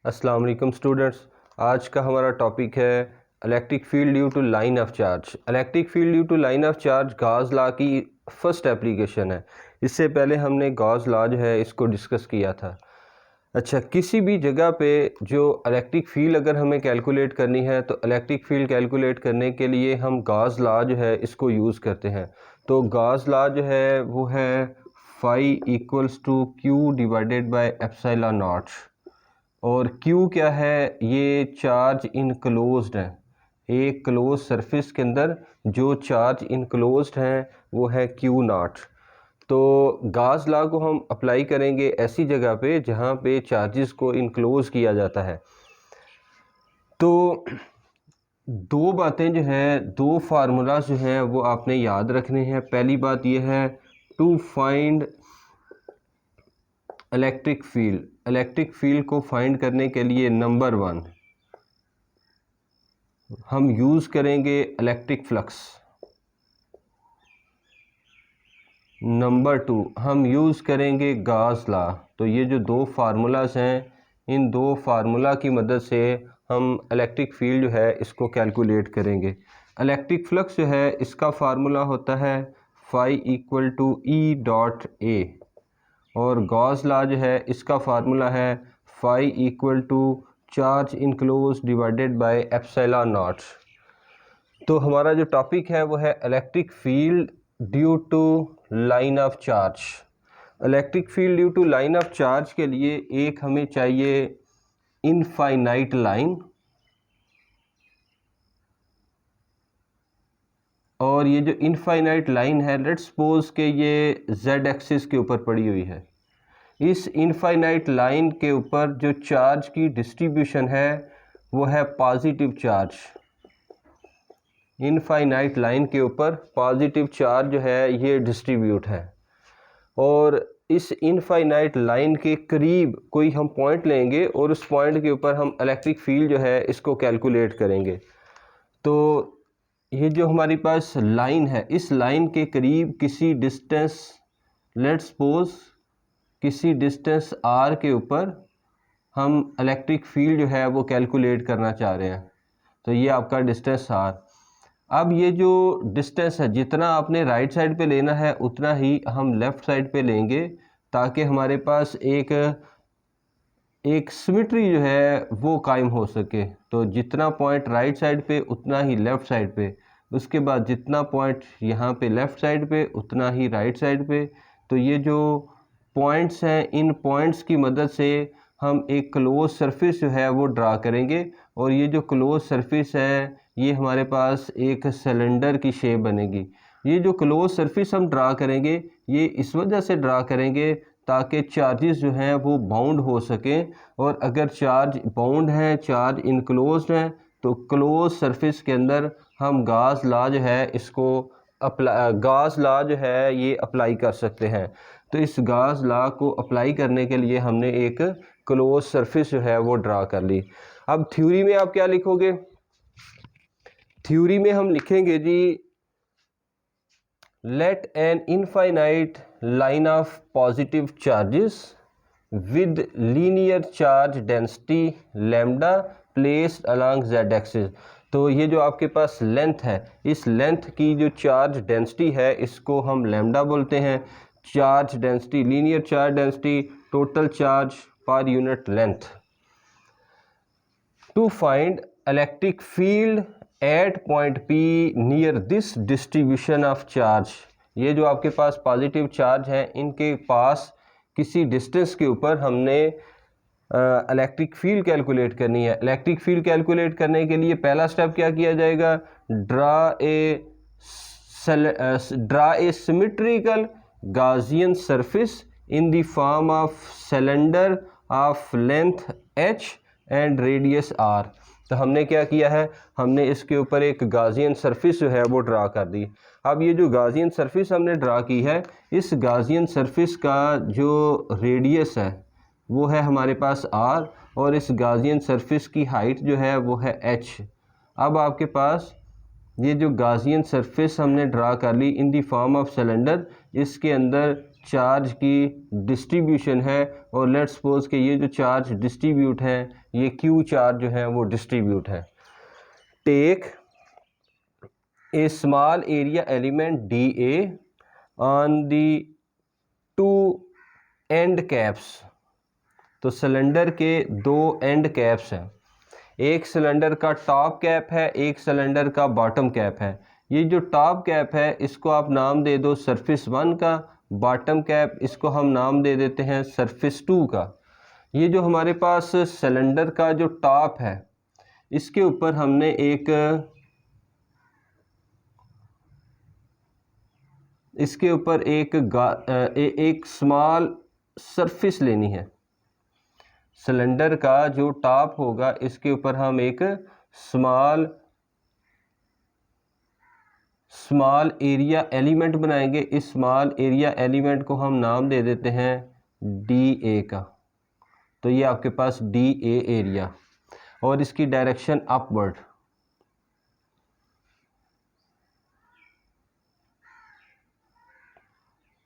अस्सलाम वालेकुम स्टूडेंट्स। आज का हमारा टॉपिक है electric field due to line of charge. Electric field due to line of charge Gauss law की फर्स्ट एप्लीकेशन है। इससे पहले हमने गॉस लॉ जो है इसको डिस्कस किया था। अच्छा, किसी भी जगह पे जो इलेक्ट्रिक फील्ड अगर हमें कैलकुलेट करनी है तो इलेक्ट्रिक फील्ड कैलकुलेट करने के लिए हम गॉस लॉ जो है इसको यूज़ करते हैं। तो गॉस लॉ जो है वो है phi equals to Q divided by epsilon naught. और Q क्या है? ये चार्ज इनक्लोज्ड है। एक क्लोज सरफेस के अंदर जो चार्ज इनक्लोज्ड हैं वो है Q नॉट। तो गॉस लॉ को हम अप्लाई करेंगे ऐसी जगह पे जहाँ पे चार्जेस को इनक्लोज किया जाता है। तो दो बातें जो हैं, दो फार्मूलाज जो हैं वो आपने याद रखने हैं। पहली बात ये है टू फाइंड इलेक्ट्रिक फील्ड को फाइंड करने के लिए नंबर 1 हम यूज़ करेंगे इलेक्ट्रिक फ्लक्स। नंबर 2 हम यूज़ करेंगे गॉस लॉ। तो ये जो दो फार्मूलाज हैं, इन दो फार्मूला की मदद से हम इलेक्ट्रिक फील्ड जो है इसको कैलकुलेट करेंगे। इलेक्ट्रिक फ्लक्स जो है इसका फार्मूला होता है phi equal to E dot A, और गॉस लॉ जो है इसका फार्मूला है phi equal to charge enclose divided by epsilon naught. तो हमारा जो टॉपिक है वो है electric field due to line of charge. Electric field due to line of charge के लिए एक हमें चाहिए इनफाइनाइट लाइन, और ये जो इनफाइनाइट लाइन है लेट्स सपोज के ये जेड एक्सिस के ऊपर पड़ी हुई है। इस इनफाइनाइट लाइन के ऊपर जो चार्ज की डिस्ट्रीब्यूशन है वो है पॉजिटिव चार्ज। इनफाइनाइट लाइन के ऊपर पॉजिटिव चार्ज जो है ये डिस्ट्रीब्यूट है, और इस इनफाइनाइट लाइन के करीब कोई हम पॉइंट लेंगे और उस पॉइंट के ऊपर हम इलेक्ट्रिक फील्ड जो है इसको कैलकुलेट करेंगे। तो ये जो हमारी पास लाइन है, इस लाइन के करीब किसी डिस्टेंस, लेट्स सपोज किसी डिस्टेंस r के ऊपर हम इलेक्ट्रिक फील्ड जो है वो कैलकुलेट करना चाह रहे हैं। तो ये आपका डिस्टेंस r। अब ये जो डिस्टेंस है, जितना आपने राइट साइड पे लेना है उतना ही हम लेफ़्ट साइड पे लेंगे, ताकि हमारे पास एक सिमेट्री जो है वो कायम हो सके। तो जितना पॉइंट राइट साइड पे उतना ही लेफ़्ट साइड पे, उसके बाद जितना पॉइंट यहाँ पे लेफ़्ट साइड पे उतना ही राइट साइड पे। तो ये जो पॉइंट्स हैं, इन पॉइंट्स की मदद से हम एक क्लोज सरफेस जो है वो ड्रा करेंगे, और ये जो क्लोज सरफेस है ये हमारे पास एक सिलेंडर की शेप बनेगी। ये जो क्लोज सरफेस हम ड्रा करेंगे ये इस वजह से ड्रा करेंगे ताकि चार्जेस जो हैं वो बाउंड हो सकें, और अगर चार्ज बाउंड हैं, चार्ज इनक्लोज्ड हैं, तो क्लोज सरफेस के अंदर हम गॉस लॉ जो है इसको गॉस लॉ जो है ये अप्लाई कर सकते हैं। तो इस गॉस लॉ को अप्लाई करने के लिए हमने एक क्लोज सरफेस जो है वो ड्रा कर ली। अब थ्योरी में आप क्या लिखोगे? थ्योरी में हम लिखेंगे जी, let an infinite line of positive charges with linear charge density lambda placed along Z axis. तो ये जो आपके पास लेंथ है, इस लेंथ की जो चार्ज डेंसिटी है इसको हम लैम्डा बोलते हैं। Charge density, linear charge density, total charge per unit length. To find electric field at point P near this distribution of charge. ये जो आपके पास पॉजिटिव चार्ज हैं इनके पास किसी डिस्टेंस के ऊपर हमने इलेक्ट्रिक फील्ड कैलकुलेट करनी है। इलेक्ट्रिक फील्ड कैलकुलेट करने के लिए पहला स्टेप क्या किया जाएगा? Draw a symmetrical Gaussian surface in the form of cylinder of length h and radius r। तो हमने क्या किया है, हमने इसके ऊपर एक गॉसियन सरफेस जो है वो ड्रा कर दी। अब ये जो गॉसियन सरफेस हमने ड्रा की है, इस गॉसियन सरफेस का जो रेडियस है वो है हमारे पास r, और इस गॉसियन सरफेस की हाइट जो है वो है h। अब आपके पास ये जो गॉसियन सरफेस हमने ड्रा कर ली इन दी फॉर्म ऑफ सिलेंडर, इसके अंदर चार्ज की डिस्ट्रीब्यूशन है, और लेट्स सपोज कि ये जो चार्ज डिस्ट्रीब्यूट है, ये क्यू चार्ज जो है वो डिस्ट्रीब्यूट है। Take a small area element D A on the two end caps. तो सिलेंडर के दो एंड कैप्स हैं, एक सिलेंडर का टॉप कैप है, एक सिलेंडर का बॉटम कैप है। ये जो टॉप कैप है इसको आप नाम दे दो सरफेस 1 का, बॉटम कैप इसको हम नाम दे देते हैं सरफेस 2 का। ये जो हमारे पास सिलेंडर का जो टॉप है इसके ऊपर हमने एक स्मॉल सरफेस लेनी है। सिलेंडर का जो टॉप होगा इसके ऊपर हम एक स्मॉल एरिया एलिमेंट बनाएंगे। इस स्मॉल एरिया एलिमेंट को हम नाम दे देते हैं डी ए का। तो ये आपके पास डी ए एरिया, और इसकी डायरेक्शन अपवर्ड।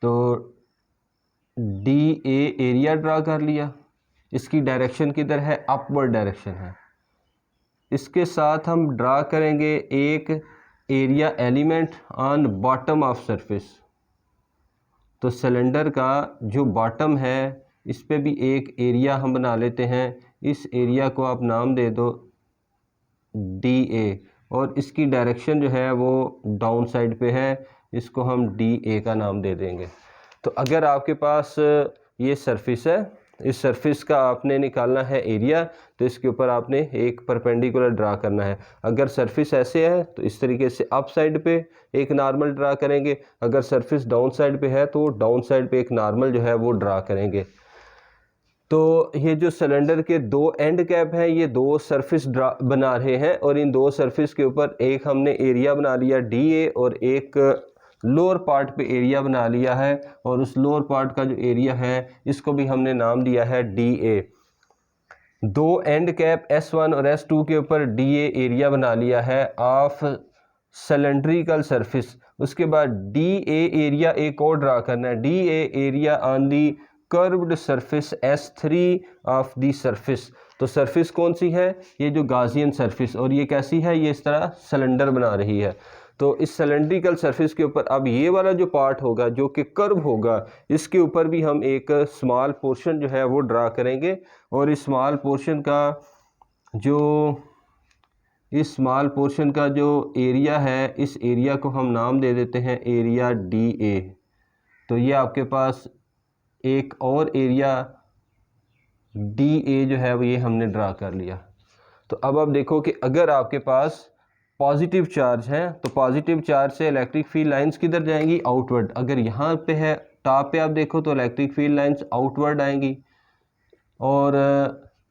तो डी ए एरिया ड्रा कर लिया, इसकी डायरेक्शन किधर है, अपवर्ड डायरेक्शन है। इसके साथ हम ड्रा करेंगे एक area element on bottom of surface. तो सिलेंडर का जो बॉटम है इस पे भी एक एरिया हम बना लेते हैं। इस एरिया को आप नाम दे दो डी ए, और इसकी डायरेक्शन जो है वो डाउन साइड पे है, इसको हम डी ए का नाम दे देंगे। तो अगर आपके पास ये सरफेस है, इस सरफेस का आपने निकालना है एरिया, तो इसके ऊपर आपने एक परपेंडिकुलर ड्रा करना है। अगर सरफेस ऐसे है तो इस तरीके से अप साइड पे एक नॉर्मल ड्रा करेंगे, अगर सरफेस डाउन साइड पे है तो डाउन साइड पे एक नॉर्मल जो है वो ड्रा करेंगे। तो ये जो सिलेंडर के दो एंड कैप हैं ये दो सरफेस बना रहे हैं, और इन दो सरफेस के ऊपर एक हमने एरिया बना लिया डी ए, और एक लोअर पार्ट पे एरिया बना लिया है, और उस लोअर पार्ट का जो एरिया है इसको भी हमने नाम दिया है डी ए। दो एंड कैप S1 और S2 के ऊपर डी ए एरिया बना लिया है ऑफ सिलेंड्रिकल सरफेस। उसके बाद डी ए एरिया एक और ड्रा करना है, D A area on the curved surface S3 of the surface. तो सरफेस कौन सी है, ये जो गाजियन सरफेस, और ये कैसी है, ये इस तरह सिलेंडर बना रही है। तो इस सिलेंड्रिकल सरफेस के ऊपर अब ये वाला जो पार्ट होगा जो कि कर्व होगा, इसके ऊपर भी हम एक स्मॉल पोर्शन जो है वो ड्रा करेंगे, और इस स्मॉल पोर्शन का जो एरिया है, इस एरिया को हम नाम दे देते हैं एरिया डी ए। तो ये आपके पास एक और एरिया डी ए जो है वो ये हमने ड्रा कर लिया। तो अब आप देखो कि अगर आपके पास पॉजिटिव चार्ज है तो पॉजिटिव चार्ज से इलेक्ट्रिक फील्ड लाइंस किधर जाएंगी, आउटवर्ड। अगर यहाँ पे है टॉप पे आप देखो तो इलेक्ट्रिक फील्ड लाइंस आउटवर्ड आएंगी, और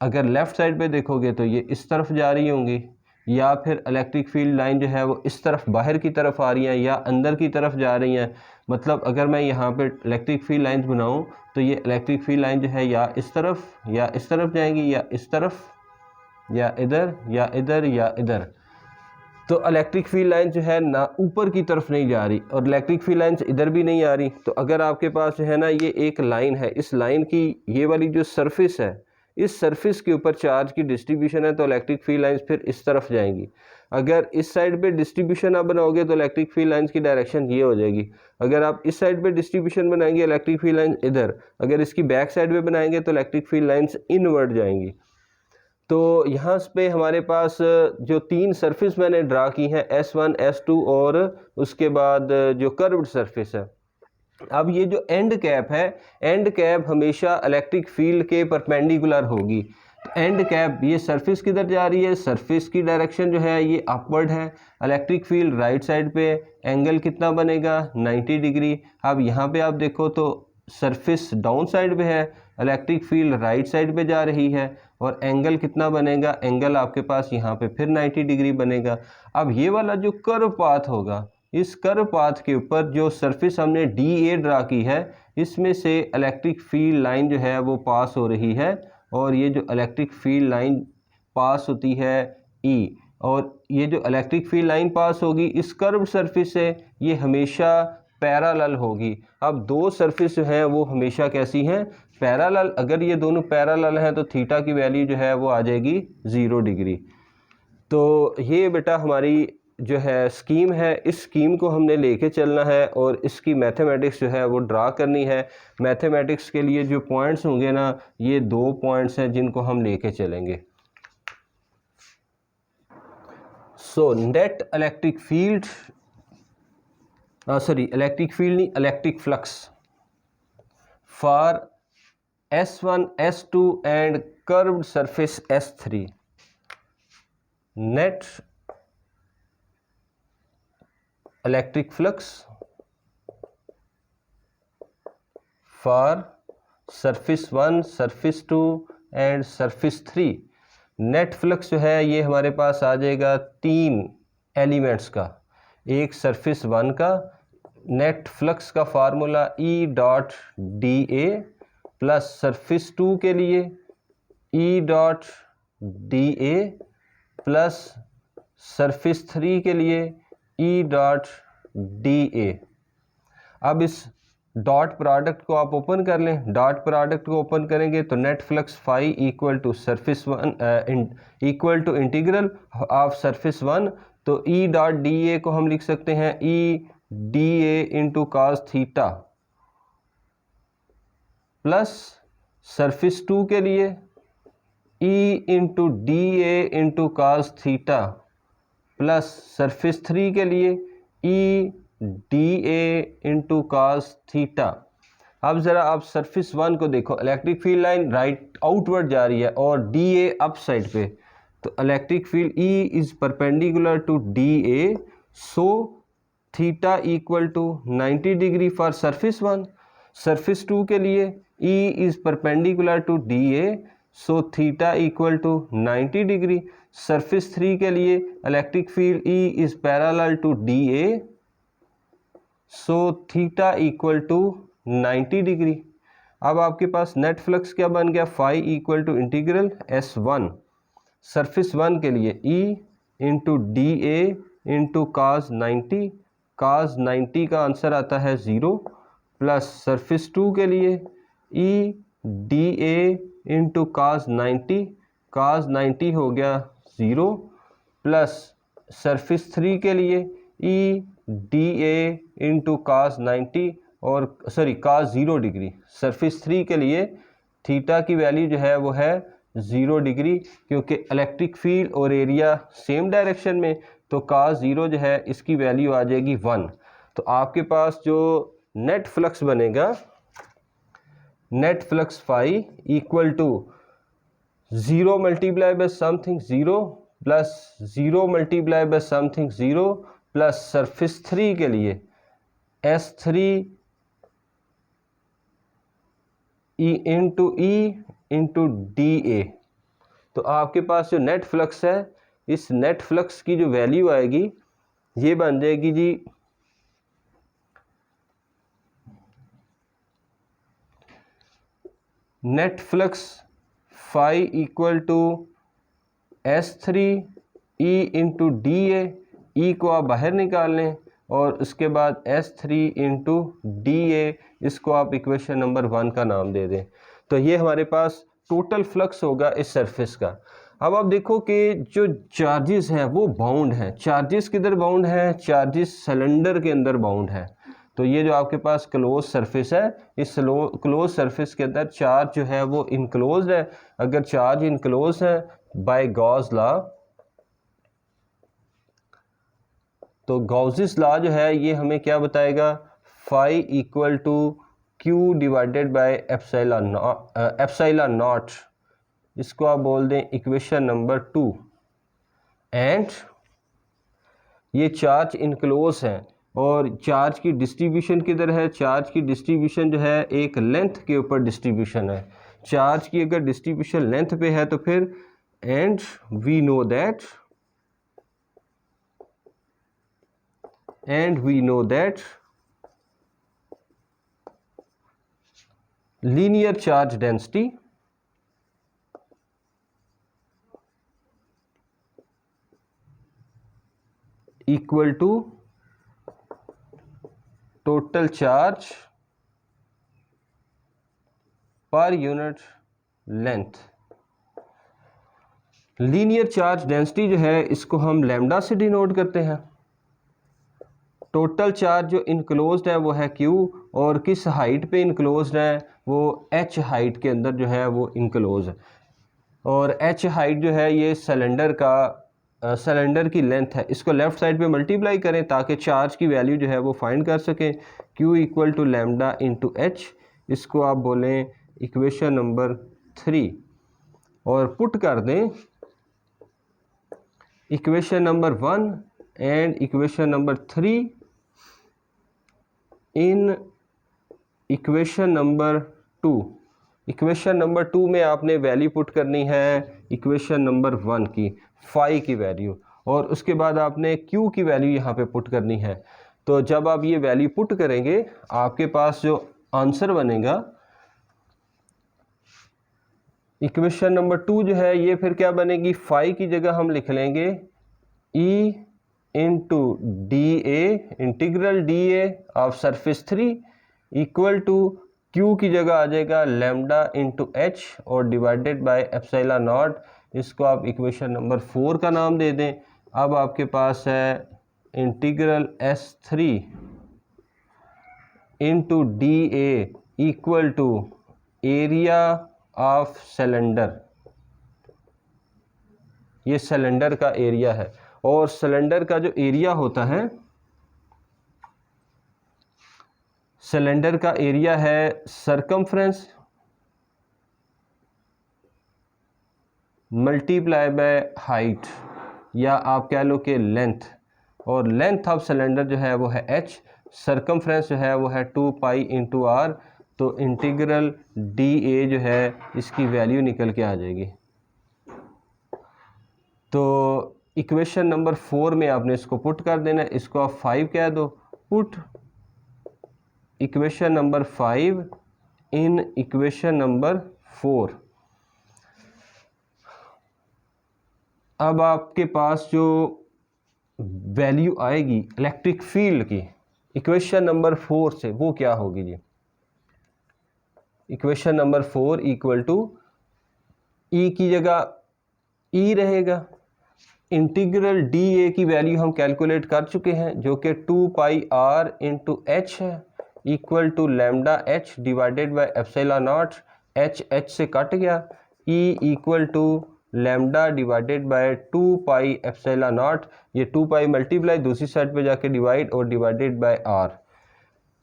अगर लेफ़्ट साइड पे देखोगे तो ये इस तरफ जा रही होंगी, या फिर इलेक्ट्रिक फील्ड लाइन जो है वो इस तरफ बाहर की तरफ आ रही हैं या अंदर की तरफ जा रही हैं। मतलब अगर मैं यहाँ पे इलेक्ट्रिक फील्ड लाइंस बनाऊँ तो ये इलेक्ट्रिक फील्ड लाइन जो है या इस तरफ जाएंगी, या इस तरफ, या इधर, या इधर, या इधर। तो इलेक्ट्रिक फील्ड लाइन जो है ना ऊपर की तरफ नहीं जा रही, और इलेक्ट्रिक फील्ड लाइंस इधर भी नहीं आ रही। तो अगर आपके पास जो है ना ये एक लाइन है, इस लाइन की ये वाली जो सरफेस है, इस सरफेस के ऊपर चार्ज की डिस्ट्रीब्यूशन है, तो इलेक्ट्रिक फील्ड लाइंस फिर इस तरफ जाएंगी। अगर इस साइड पे डिस्ट्रीब्यूशन आप बनाओगे तो इलेक्ट्रिक फील्ड लाइंस की डायरेक्शन ये हो जाएगी। अगर आप इस साइड पे डिस्ट्रीब्यूशन बनाएंगे इलेक्ट्रिक फील्ड लाइंस इधर, अगर इसकी बैक साइड पे बनाएंगे तो इलेक्ट्रिक फील्ड लाइंस इनवर्ड जाएंगी। तो यहाँ पे हमारे पास जो तीन सरफेस मैंने ड्रा की हैं S1, S2 और उसके बाद जो कर्व्ड सरफेस है। अब ये जो एंड कैप है, एंड कैप हमेशा इलेक्ट्रिक फील्ड के परपेंडिकुलर होगी। तो एंड कैप ये सरफेस किधर जा रही है, सरफेस की डायरेक्शन जो है ये अपवर्ड है। इलेक्ट्रिक फील्ड राइट साइड पे, एंगल कितना बनेगा 90 डिग्री। अब यहाँ पे आप देखो तो सरफेस डाउन साइड पे है, इलेक्ट्रिक फील्ड राइट साइड पे जा रही है, और एंगल कितना बनेगा, एंगल आपके पास यहाँ पे फिर 90 डिग्री बनेगा। अब ये वाला जो कर्व पाथ होगा, इस कर्व पाथ के ऊपर जो सरफेस हमने डी ए ड्रा की है, इसमें से इलेक्ट्रिक फील्ड लाइन जो है वो पास हो रही है, और ये जो इलेक्ट्रिक फील्ड लाइन पास होती है ई, और ये जो इलेक्ट्रिक फील्ड लाइन पास होगी इस कर्व सरफेस से, ये हमेशा पैरेलल होगी। अब दो सरफेस जो हैं वो हमेशा कैसी हैं, पैरेलल। अगर ये दोनों पैरेलल हैं तो थीटा की वैल्यू जो है वो आ जाएगी 0 डिग्री। तो ये बेटा हमारी जो है स्कीम है, इस स्कीम को हमने लेके चलना है और इसकी मैथमेटिक्स जो है वो ड्रा करनी है। मैथमेटिक्स के लिए जो पॉइंट्स होंगे ना, ये 2 पॉइंट्स हैं जिनको हम लेके चलेंगे। So net electric field, electric field नहीं, electric flux for S1 S2 and curved surface S3। Net electric flux for surface 1, surface 2 and surface 3। Net flux जो है ये हमारे पास आ जाएगा 3 एलिमेंट्स का। एक सरफेस 1 का नेट फ्लक्स का formula E dot D A, plus surface 2 के लिए E dot D A, plus surface 3 के लिए E डॉट डी ए। अब इस डॉट प्रोडक्ट को आप ओपन कर लें। डॉट प्रोडक्ट को ओपन करेंगे तो net flux phi equal to surface 1 equal to integral of surface 1। तो E डॉट डी ए को हम लिख सकते हैं E D A into cause theta, plus surface 2 के लिए E into D A into cause theta, plus surface 3 के लिए E D A into cause theta. अब ज़रा आप सरफेस 1 को देखो, electric field line right outward जा रही है और डी ए अप साइड पे, तो electric field E is perpendicular to D A, so theta equal to 90 degree for surface 1। Surface 2 के लिए E is perpendicular to D A, so theta equal to 90 degree. Surface 3 के लिए electric field E is parallel to D A, so theta equal to 90 degree. अब आपके पास net flux क्या बन गया, phi equal to integral S1 surface 1 के लिए E into D A into cos 90, cos 90 का आंसर आता है 0, प्लस सरफेस 2 के लिए E D A into cos 90, cos 90 हो गया 0, प्लस सरफेस 3 के लिए E D A into cos 90 और काज 0 डिग्री। सरफेस 3 के लिए थीटा की वैल्यू जो है वो है 0 डिग्री, क्योंकि इलेक्ट्रिक फील्ड और एरिया सेम डायरेक्शन में, तो काज 0 जो है इसकी वैल्यू आ जाएगी 1। तो आपके पास जो नेट फ्लक्स बनेगा, net flux phi equal to 0 multiply by something 0 plus 0 multiply by something 0 plus surface 3 के लिए S3 E इंटू डी ए। तो आपके पास जो नेट फ्लक्स है, इस नेट फ्लक्स की जो वैल्यू आएगी ये बन जाएगी जी net flux phi equal to S3 E into D A. E को आप बाहर निकाल लें और उसके बाद S3 इंटू डी ए, इसको आप इक्वेशन नंबर 1 का नाम दे दें। तो ये हमारे पास टोटल फ्लक्स होगा इस सरफेस का। अब आप देखो कि जो चार्जेस हैं वो बाउंड हैं। चार्जेस किधर बाउंड हैं, चार्जेस सिलेंडर के अंदर बाउंड है। तो ये जो आपके पास क्लोज सरफेस है, इस क्लोज सरफेस के अंदर चार्ज जो है वो इनक्लोज है। अगर चार्ज इनक्लोज है बाय गॉस लॉ, तो गॉसेस लॉ जो है ये हमें क्या बताएगा, phi equal to Q divided by epsilon naught, इसको आप बोल दें इक्वेशन नंबर 2। एंड ये चार्ज इनक्लोज है और चार्ज की डिस्ट्रीब्यूशन किधर है, चार्ज की डिस्ट्रीब्यूशन जो है एक लेंथ के ऊपर डिस्ट्रीब्यूशन है। चार्ज की अगर डिस्ट्रीब्यूशन लेंथ पे है तो फिर and we know that linear charge density equal to total charge per unit length. Linear charge density जो है इसको हम लैम्डा से डिनोट करते हैं। टोटल चार्ज जो इनक्लोज्ड है वो है Q, और किस हाइट पे इनक्लोज्ड है वो H हाइट के अंदर जो है वो इनक्लोज है। और H हाइट जो है ये सिलेंडर की लेंथ है। इसको लेफ़्ट साइड पे मल्टीप्लाई करें ताकि चार्ज की वैल्यू जो है वो फाइंड कर सकें। Q equal to lambda into H, इसको आप बोलें इक्वेशन नंबर 3, और पुट कर दें equation number 1 and equation number 3 in equation number 2। Equation number 2 में आपने वैल्यू पुट करनी है इक्वेशन नंबर 1 की, फाई की वैल्यू, और उसके बाद आपने Q की वैल्यू यहाँ पे पुट करनी है। तो जब आप ये वैल्यू पुट करेंगे आपके पास जो आंसर बनेगा इक्वेशन नंबर 2 जो है ये फिर क्या बनेगी, फाई की जगह हम लिख लेंगे E into D A, integral D A of surface 3 equal to Q की जगह आ जाएगा लैम्डा इंटू H और डिवाइडेड बाय एप्सिलॉन नॉट। इसको आप इक्वेशन नंबर 4 का नाम दे दें। अब आपके पास है integral S3 into D A equal to area of cylinder. ये सिलेंडर का एरिया है, और सिलेंडर का जो एरिया होता है, सिलेंडर का एरिया है सरकमफ्रेंस मल्टीप्लाई बाय हाइट, या आप कह लो कि लेंथ, और लेंथ ऑफ सिलेंडर जो है वो है H, सरकमफ्रेंस जो है वो है 2 पाई इंटू R। तो इंटीग्रल डी ए जो है इसकी वैल्यू निकल के आ जाएगी। तो इक्वेशन नंबर 4 में आपने इसको पुट कर देना है, इसको आप 5 कह दो। Put equation number 5 in equation number 4। अब आपके पास जो वैल्यू आएगी इलेक्ट्रिक फील्ड की इक्वेशन नंबर 4 से वो क्या होगी जी। Equation number 4 equal to E की जगह E रहेगा, इंटीग्रल डी ए की वैल्यू हम कैलकुलेट कर चुके हैं जो कि 2 पाई R इंटू H है, equal to lambda H divided by epsilon nought. H से कट गया, E equal to lambda divided by 2 pi epsilon nought. ये 2 पाई मल्टीप्लाई दूसरी साइड पे जाके डिवाइड, और divided bye R,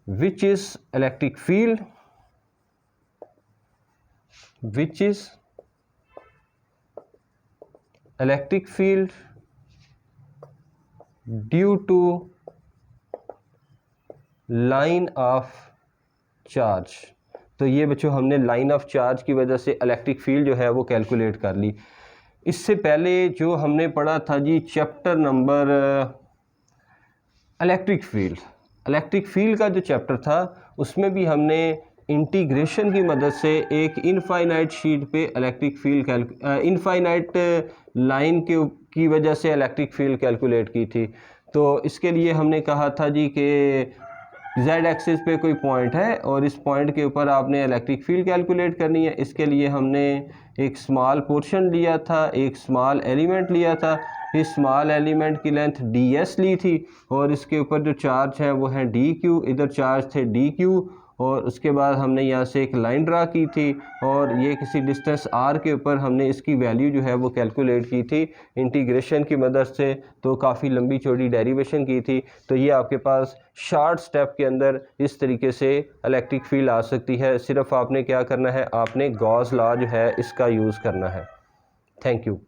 which is electric field, which is electric field due to line of charge। तो ये बच्चों हमने लाइन ऑफ चार्ज की वजह से इलेक्ट्रिक फील्ड जो है वो कैलकुलेट कर ली। इससे पहले जो हमने पढ़ा था जी चैप्टर नंबर इलेक्ट्रिक फील्ड का जो चैप्टर था उसमें भी हमने इंटीग्रेशन की मदद से एक इनफाइनाइट शीट पे इलेक्ट्रिक फील्ड इनफाइनाइट लाइन की वजह से इलेक्ट्रिक फील्ड कैलकुलेट की थी। तो इसके लिए हमने कहा था जी कि जेड एक्सिस पे कोई पॉइंट है और इस पॉइंट के ऊपर आपने इलेक्ट्रिक फील्ड कैलकुलेट करनी है। इसके लिए हमने एक स्मॉल पोर्शन लिया था, एक स्मॉल एलिमेंट लिया था। इस स्मॉल एलिमेंट की लेंथ ds ली थी, और इसके ऊपर जो चार्ज है वो है dq, इधर चार्ज थे dq, और उसके बाद हमने यहाँ से एक लाइन ड्रा की थी, और ये किसी डिस्टेंस r के ऊपर हमने इसकी वैल्यू जो है वो कैलकुलेट की थी इंटीग्रेशन की मदद से। तो काफ़ी लंबी चौड़ी डेरिवेशन की थी। तो ये आपके पास शॉर्ट स्टेप के अंदर इस तरीके से इलेक्ट्रिक फील्ड आ सकती है। सिर्फ आपने क्या करना है, आपने गॉस लॉ जो है इसका यूज़ करना है। Thank you.